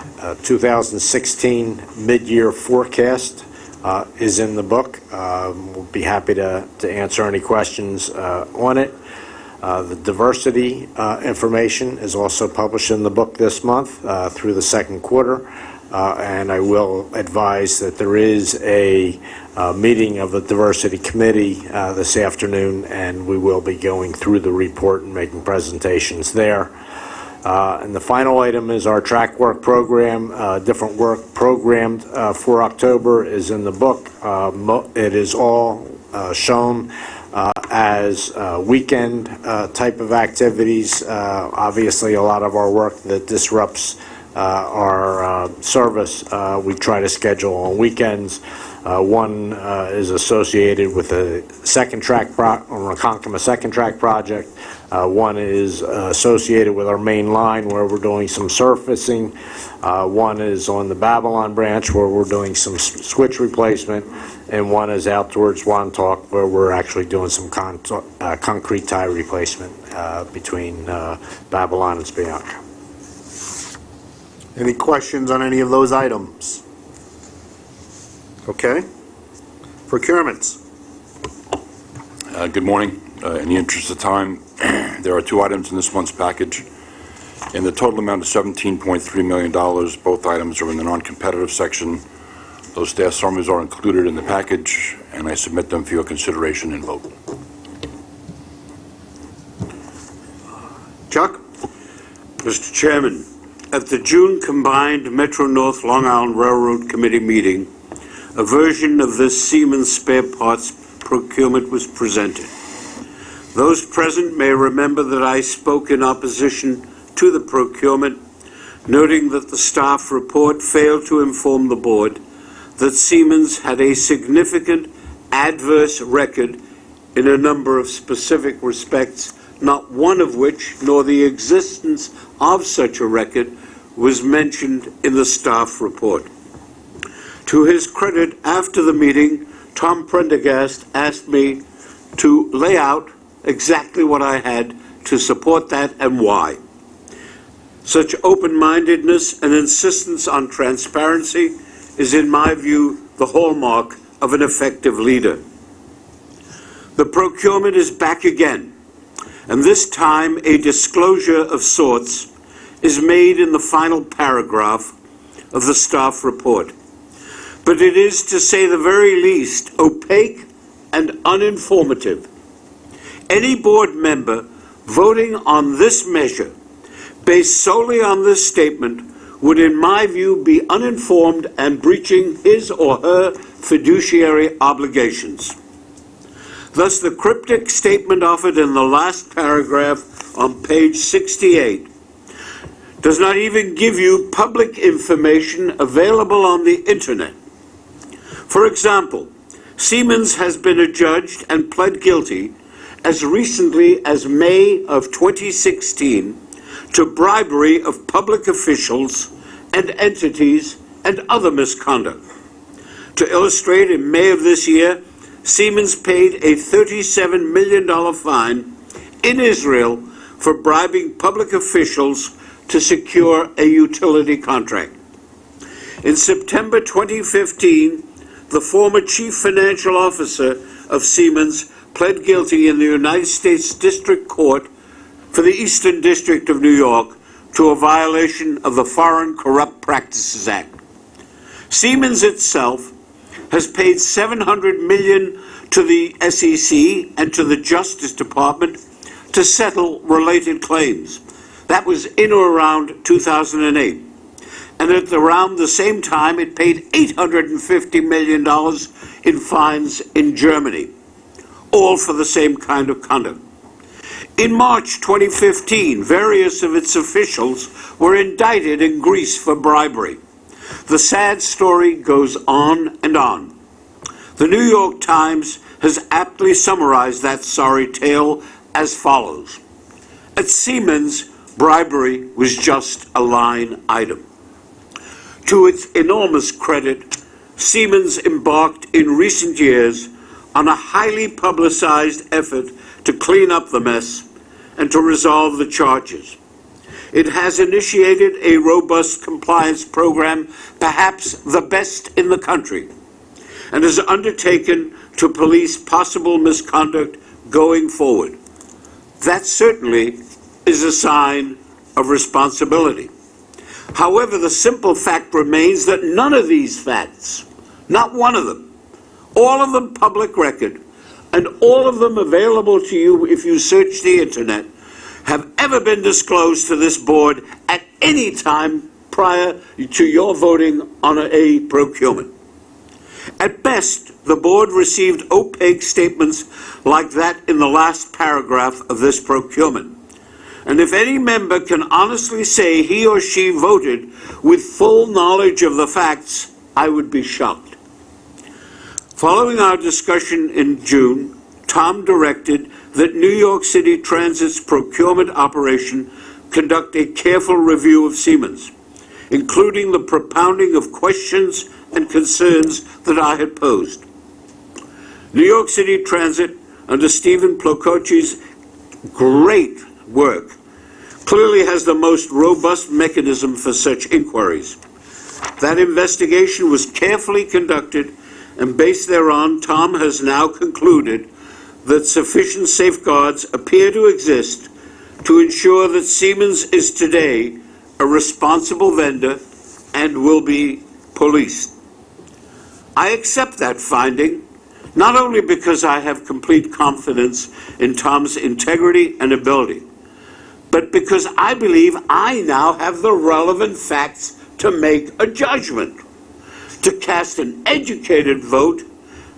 2016 mid-year forecast is in the book. We'll be happy to answer any questions on it. The diversity information is also published in the book this month through the second quarter. And I will advise that there is a meeting of the Diversity Committee this afternoon, and we will be going through the report and making presentations there. And the final item is our track work program. Different work programmed for October is in the book. It is all shown as weekend type of activities. Obviously, a lot of our work that disrupts our service, we try to schedule on weekends. One is associated with a second track Ronkonkoma second track project. One is associated with our main line where we're doing some surfacing. One is on the Babylon branch where we're doing some switch replacement, and one is out towards Wantalk where we're actually doing some concrete tie replacement between Babylon and Spionk. Any questions on any of those items? Okay. Procurements. Good morning. In the interest of time, there are two items in this month's package. In the total amount of $17.3 million, both items are in the non-competitive section. Those staff summaries are included in the package, and I submit them for your consideration and vote. Chuck? Mr. Chairman, at the June combined Metro-North Long Island Railroad Committee meeting, a version of this Siemens spare parts procurement was presented. Those present may remember that I spoke in opposition to the procurement, noting that the staff report failed to inform the board that Siemens had a significant adverse record in a number of specific respects, not one of which, nor the existence of such a record, was mentioned in the staff report. To his credit, after the meeting, Tom Prendergast asked me to lay out exactly what I had to support that and why. Such open-mindedness and insistence on transparency is, in my view, the hallmark of an effective leader. The procurement is back again, and this time a disclosure of sorts is made in the final paragraph of the staff report. But it is, to say the very least, opaque and uninformative. Any board member voting on this measure, based solely on this statement, would, in my view, be uninformed and breaching his or her fiduciary obligations. Thus, the cryptic statement offered in the last paragraph on page 68 does not even give you public information available on the internet. For example, Siemens has been adjudged and pled guilty as recently as May of 2016 to bribery of public officials and entities and other misconduct. To illustrate, in May of this year, Siemens paid a $37 million fine in Israel for bribing public officials to secure a utility contract. In September 2015, the former chief financial officer of Siemens pled guilty in the United States District Court for the Eastern District of New York to a violation of the Foreign Corrupt Practices Act. Siemens itself has paid $700 million to the SEC and to the Justice Department to settle related claims. That was in or around 2008. And at around the same time, it paid $850 million in fines in Germany, all for the same kind of conduct. In March 2015, various of its officials were indicted in Greece for bribery. The sad story goes on and on. The New York Times has aptly summarized that sorry tale as follows. At Siemens, bribery was just a line item. To its enormous credit, Siemens embarked in recent years on a highly publicized effort to clean up the mess and to resolve the charges. It has initiated a robust compliance program, perhaps the best in the country, and has undertaken to police possible misconduct going forward. That certainly is a sign of responsibility. However, the simple fact remains that none of these facts, not one of them, all of them public record, and all of them available to you if you search the internet, have ever been disclosed to this board at any time prior to your voting on a procurement. At best, the board received opaque statements like that in the last paragraph of this procurement. And if any member can honestly say he or she voted with full knowledge of the facts, I would be shocked. Following our discussion in June, Tom directed that New York City Transit's procurement operation conduct a careful review of Siemens, including the propounding of questions and concerns that I had posed. New York City Transit, under Stephen Plokocci's great work, clearly has the most robust mechanism for such inquiries. That investigation was carefully conducted, and based thereon, Tom has now concluded that sufficient safeguards appear to exist to ensure that Siemens is today a responsible vendor and will be policed. I accept that finding, not only because I have complete confidence in Tom's integrity and ability, but because I believe I now have the relevant facts to make a judgment, to cast an educated vote,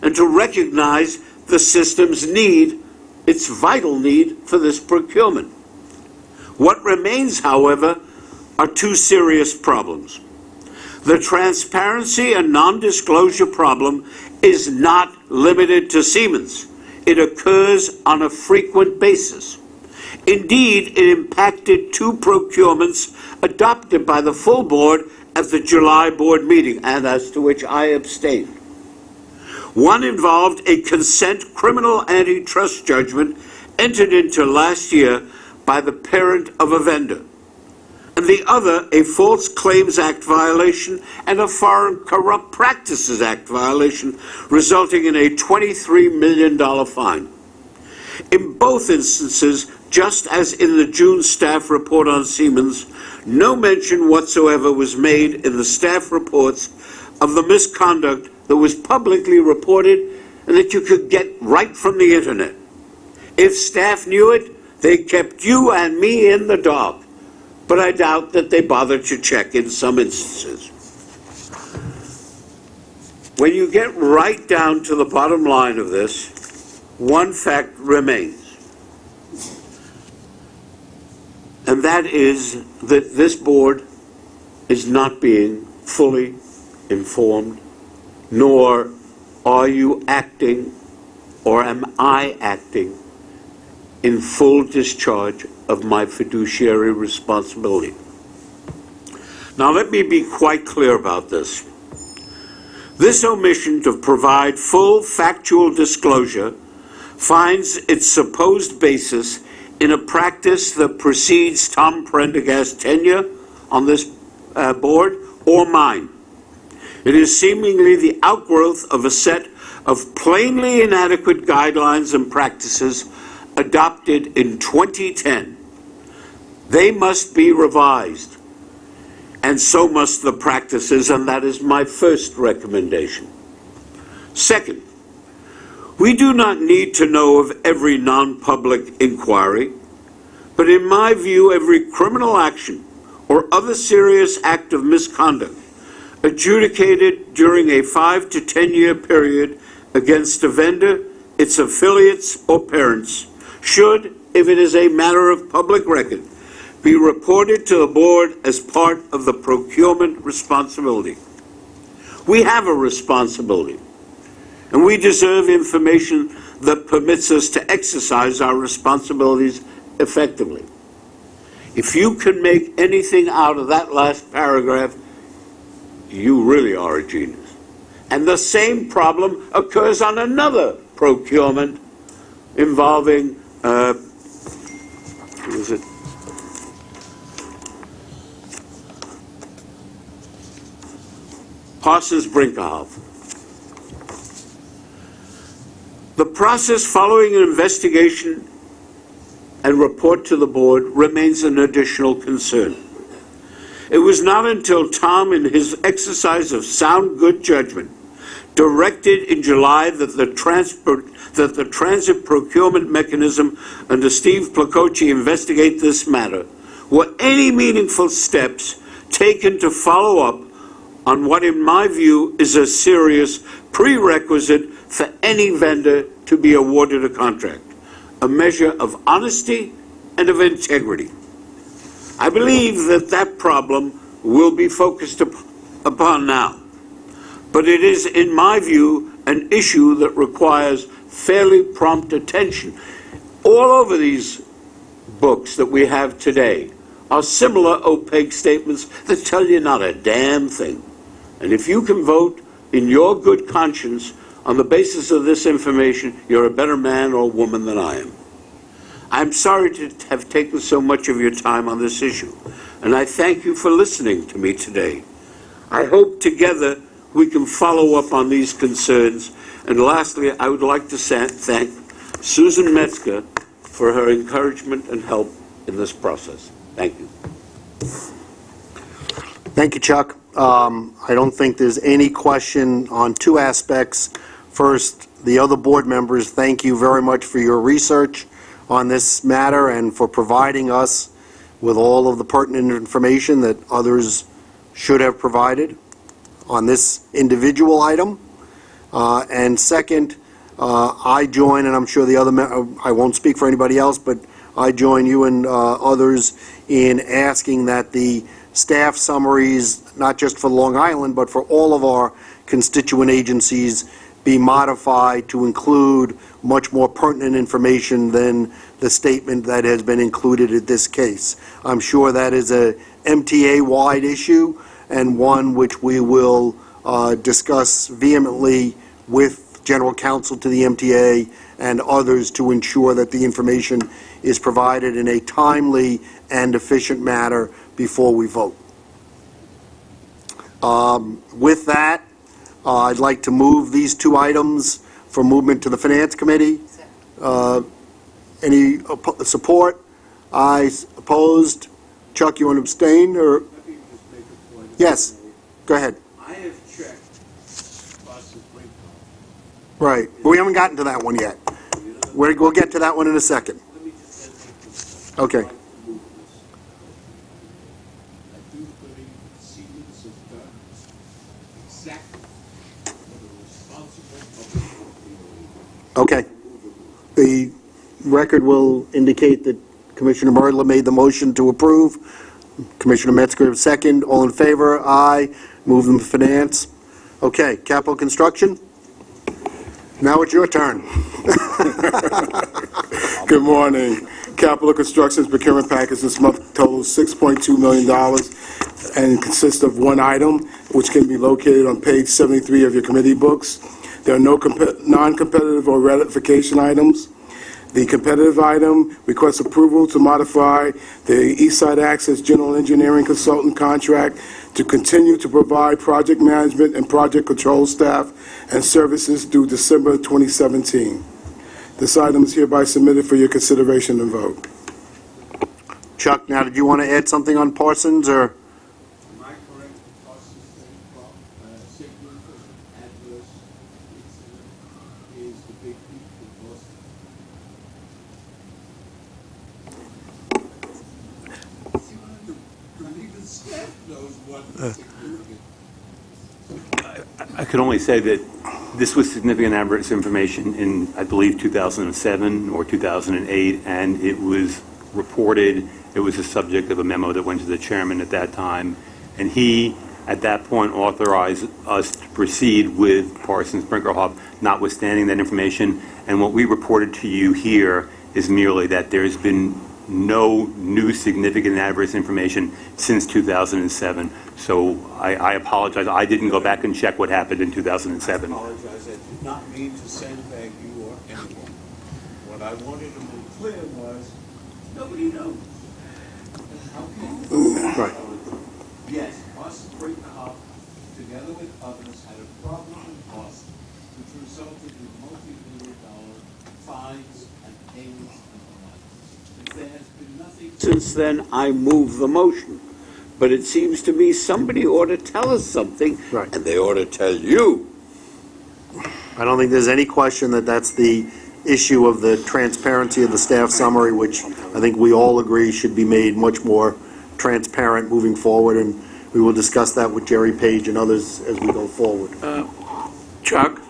and to recognize the system's need, its vital need for this procurement. What remains, however, are two serious problems. The transparency and non-disclosure problem is not limited to Siemens. It occurs on a frequent basis. Indeed, it impacted two procurements adopted by the full board at the July board meeting, and as to which I abstained. One involved a consent criminal antitrust judgment entered into last year by the parent of a vendor, and the other a False Claims Act violation and a Foreign Corrupt Practices Act violation, resulting in a $23 million fine. In both instances, just as in the June staff report on Siemens, no mention whatsoever was made in the staff reports of the misconduct that was publicly reported and that you could get right from the internet. If staff knew it, they kept you and me in the dark, but I doubt that they bothered to check in some instances. When you get right down to the bottom line of this, one fact remains, and that is that this board is not being fully informed, nor are you acting, or am I acting, in full discharge of my fiduciary responsibility. Now let me be quite clear about this. This omission to provide full factual disclosure finds its supposed basis in a practice that precedes Tom Prendergast's tenure on this board or mine. It is seemingly the outgrowth of a set of plainly inadequate guidelines and practices adopted in 2010. They must be revised, and so must the practices, and that is my first recommendation. Second, we do not need to know of every non-public inquiry, but in my view, every criminal action or other serious act of misconduct adjudicated during a 5 to 10 year period against a vendor, its affiliates, or parents should, if it is a matter of public record, be reported to the board as part of the procurement responsibility. We have a responsibility, and we deserve information that permits us to exercise our responsibilities effectively. If you can make anything out of that last paragraph, you really are a genius. And the same problem occurs on another procurement involving, who is it? Parsons Brinckerhoff. The process following an investigation and report to the board remains an additional concern. It was not until Tom, in his exercise of sound good judgment, directed in July that the transit procurement mechanism under Steve Placochi investigate this matter, were any meaningful steps taken to follow up on what, in my view, is a serious prerequisite for any vendor to be awarded a contract, a measure of honesty and of integrity. I believe that that problem will be focused upon now, but it is, in my view, an issue that requires fairly prompt attention. All over these books that we have today are similar opaque statements that tell you not a damn thing. And if you can vote in your good conscience on the basis of this information, you're a better man or woman than I am. I'm sorry to have taken so much of your time on this issue, and I thank you for listening to me today. I hope together we can follow up on these concerns. And lastly, I would like to thank Susan Metzger for her encouragement and help in this process. Thank you. Thank you, Chuck. I don't think there's any question on two aspects. First, the other board members, thank you very much for your research on this matter and for providing us with all of the pertinent information that others should have provided on this individual item. And second, I join, and I'm sure the other, I won't speak for anybody else, but I join you and others in asking that the staff summaries, not just for Long Island, but for all of our constituent agencies, be modified to include much more pertinent information than the statement that has been included in this case. I'm sure that is a MTA-wide issue and one which we will discuss vehemently with General Counsel to the MTA and others to ensure that the information is provided in a timely and efficient manner before we vote. With that, I'd like to move these two items for movement to the Finance Committee. Any support? Aye. Opposed? Chuck, you want to abstain? Or? Yes. Go ahead. I have checked Parsons Brinckerhoff. Right. But we haven't gotten to that one yet. We'll get to that one in a second. Let me just Okay. I do believe Siemens has done exactly what a responsible public Okay. The record will indicate that Commissioner Merdla made the motion to approve. Commissioner Metzger, second. All in favor? Aye. Move them to finance. Okay. Capital construction? Now it's your turn. Good morning. Capital Construction's procurement package this month totals $6.2 million and consists of one item, which can be located on page 73 of your committee books. There are no non-competitive or ratification items. The competitive item requests approval to modify the Eastside Access General Engineering Consultant contract to continue to provide project management and project control staff and services through December 2017. This item is hereby submitted for your consideration and vote. Chuck, now, did you want to add something on Parsons, or? Am I correct, Parsons safety adverse incident is the big peak in Boston? Even staff knows what significant. I could only say that this was significant adverse information in, I believe, 2007 or 2008, and it was reported. It was the subject of a memo that went to the chairman at that time, and he, at that point, authorized us to proceed with Parsons Brinkerhoff, notwithstanding that information. And what we reported to you here is merely that there's been no new significant adverse information since 2007. So I apologize. I didn't go back and check what happened in 2007. I apologize. I did not mean to sandbag you or anyone. What I wanted to make clear was, nobody knows. How can Right. Yes, Parsons Brinkerhoff, together with others, had a problem in Boston, which resulted in multi-million-dollar fines and payments and the like. If there has been nothing since then, I move the motion. But it seems to me somebody ought to tell us something, Right. and they ought to tell you. I don't think there's any question that that's the issue of the transparency of the staff summary, which I think we all agree should be made much more transparent moving forward, and we will discuss that with Jerry Page and others as we go forward. Chuck,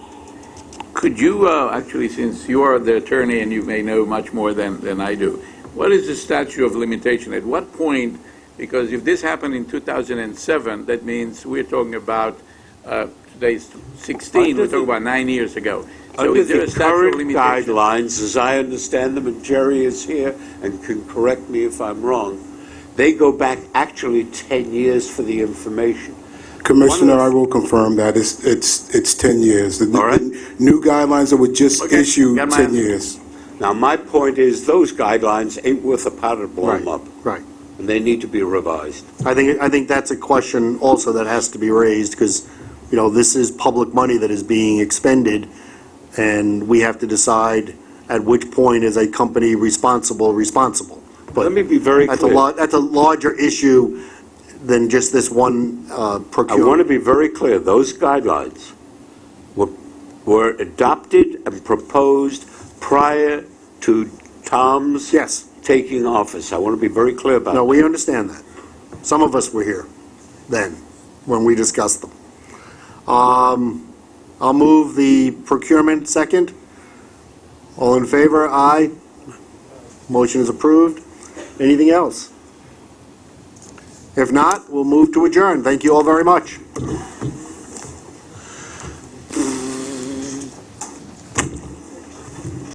could you, actually, since you are the attorney and you may know much more than I do, what is the statute of limitation? At what point, because if this happened in 2007, that means we're talking about, today's 16, we're talking about 9 years ago. So Under is there the a statute of current limitation? guidelines, as I understand them, and Jerry is here and can correct me if I'm wrong, they go back actually 10 years for the information. Commissioner, I will confirm that. It's 10 years. The All right. new guidelines that were just issued, got my 10 answer. years. Now, my point is, those guidelines ain't worth a powder to blow them up, Right. and they need to be revised. I think that's a question also that has to be raised, because, you know, this is public money that is being expended, and we have to decide at which point is a company responsible. But Let me be very that's clear. that's a larger issue than just this one I want procurement. to be very clear, those guidelines were adopted and proposed prior to Tom's Yes. taking office. I want to be very clear about that. No, we understand that. Some of us were here then, when we discussed them. I'll move the procurement second. All in favor? Aye. Motion is approved. Anything else? If not, we'll move to adjourn. Thank you all very much.